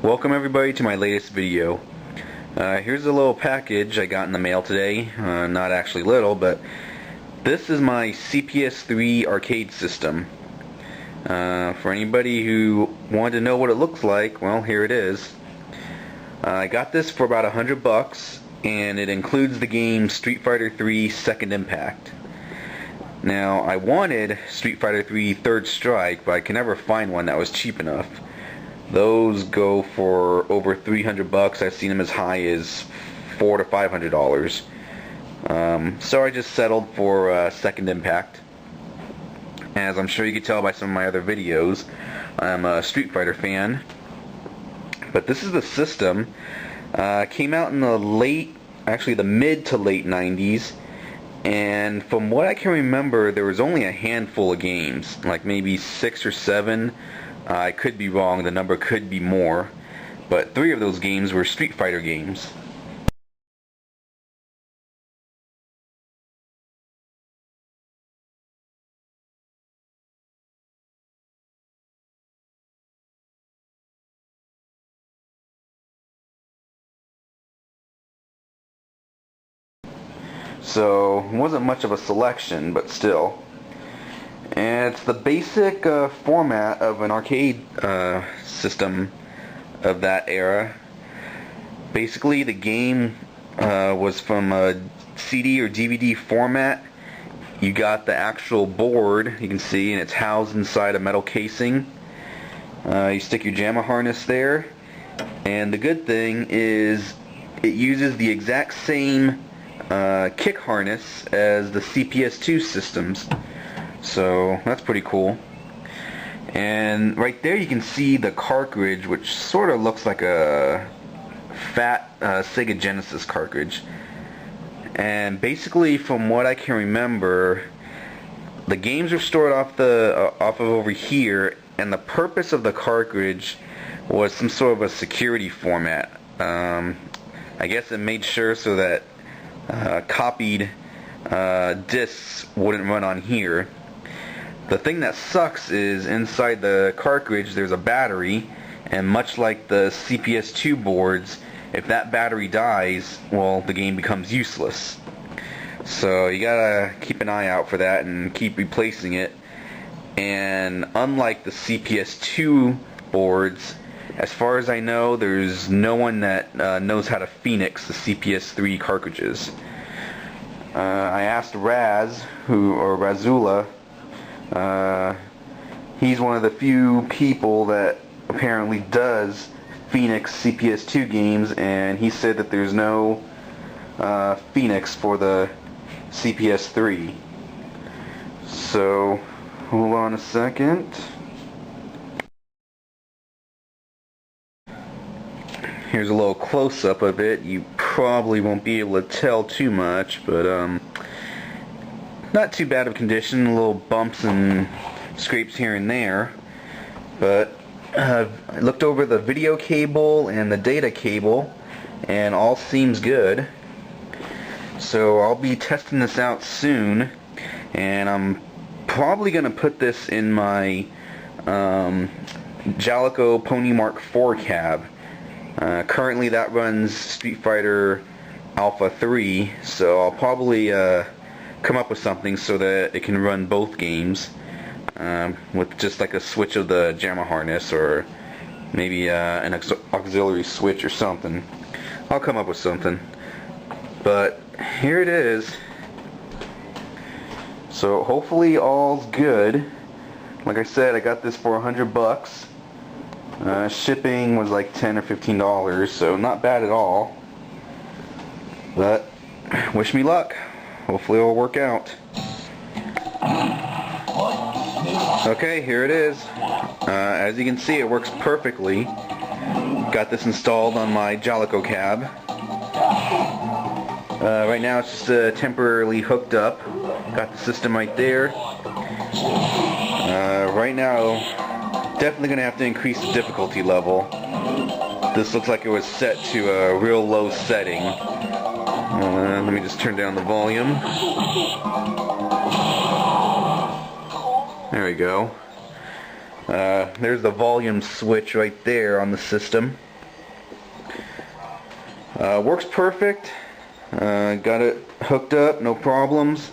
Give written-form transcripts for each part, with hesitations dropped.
Welcome everybody to my latest video. Here's a little package I got in the mail today. Not actually little, but this is my CPS3 arcade system. For anybody who wanted to know what it looks like, well, here it is. I got this for about $100, and it includes the game Street Fighter 3 Second Impact. Now, I wanted Street Fighter 3 Third Strike, but I could never find one that was cheap enough. Those go for over $300. I've seen them as high as $400 to $500. So I just settled for Second Impact. As I'm sure you can tell by some of my other videos, I'm a Street Fighter fan. But this is the system. Came out in the mid to late 90s. And from what I can remember, there was only a handful of games, like maybe 6 or 7. I could be wrong, the number could be more, but 3 of those games were Street Fighter games. So, it wasn't much of a selection, but still. And it's the basic format of an arcade system of that era. Basically, the game was from a CD or DVD format. You got the actual board, you can see, and it's housed inside a metal casing. You stick your JAMA harness there, and the good thing is it uses the exact same kick harness as the CPS2 systems. So that's pretty cool. And right there you can see the cartridge, which sort of looks like a fat Sega Genesis cartridge. And basically, from what I can remember, the games are stored off of over here, and the purpose of the cartridge was some sort of a security format. I guess it made sure so that copied discs wouldn't run on here. The thing that sucks is inside the cartridge there's a battery, and much like the CPS2 boards, if that battery dies, well, the game becomes useless. So you gotta keep an eye out for that and keep replacing it. And unlike the CPS2 boards, as far as I know, there's no one that knows how to Phoenix the CPS3 cartridges. I asked Razula. He's one of the few people that apparently does Phoenix CPS2 games, and he said that there's no Phoenix for the CPS3. So, hold on a second. Here's a little close-up of it. You probably won't be able to tell too much, but not too bad of condition, little bumps and scrapes here and there. But I looked over the video cable and the data cable, and all seems good. So I'll be testing this out soon, and I'm probably going to put this in my Jalico Pony Mark IV cab. Currently that runs Street Fighter Alpha 3, so I'll probably come up with something so that it can run both games with just like a switch of the JAMA harness, or maybe an auxiliary switch or something. I'll come up with something. But here it is. So hopefully all's good. Like I said, I got this for $100. Shipping was like $10 or $15, so not bad at all. But wish me luck. Hopefully it'll work out. Okay, here it is. As you can see, it works perfectly. Got this installed on my Jalico cab. Right now it's just temporarily hooked up. Got the system right there. Right now, definitely going to have to increase the difficulty level. This looks like it was set to a real low setting. Let me just turn down the volume. There we go. There's the volume switch right there on the system. Works perfect. Got it hooked up, no problems.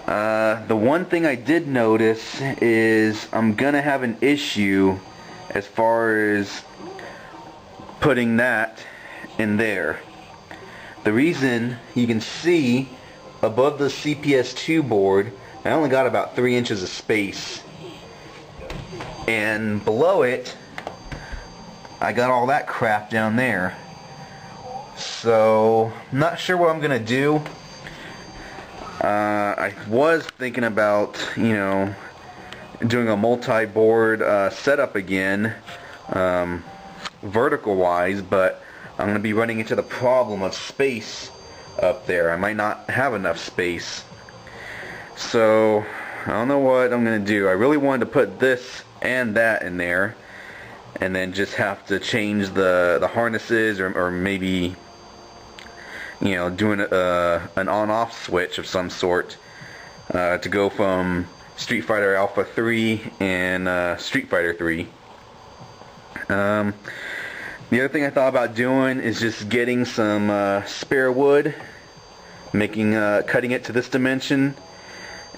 The one thing I did notice is I'm gonna have an issue as far as putting that in there. The reason, you can see above the CPS2 board, I only got about 3 inches of space, and below it I got all that crap down there. So not sure what I'm gonna do. I was thinking about, you know, doing a multi-board setup again, vertical wise, but I'm going to be running into the problem of space up there. I might not have enough space. So I don't know what I'm going to do. I really wanted to put this and that in there, and then just have to change the harnesses, or maybe, you know, doing an on-off switch of some sort to go from Street Fighter Alpha 3 and Street Fighter 3. The other thing I thought about doing is just getting some spare wood, cutting it to this dimension,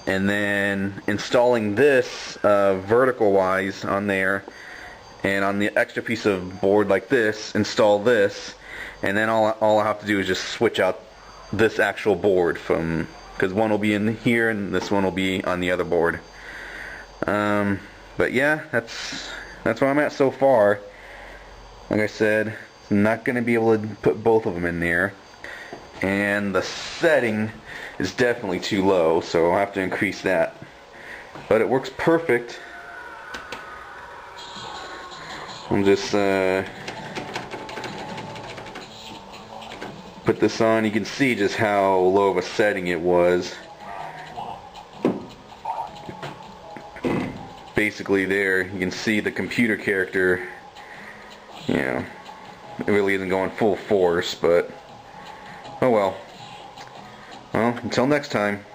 and then installing this vertical wise on there, and on the extra piece of board like this, install this, and then all I have to do is just switch out this actual board from, because one will be in here and this one will be on the other board. But yeah, that's where I'm at so far. Like I said, I'm not going to be able to put both of them in there, and the setting is definitely too low, so I'll have to increase that. But it works perfect. I'm just put this on. You can see just how low of a setting it was. Basically there, you can see the computer character, you know, it really isn't going full force, but oh well. Well, until next time.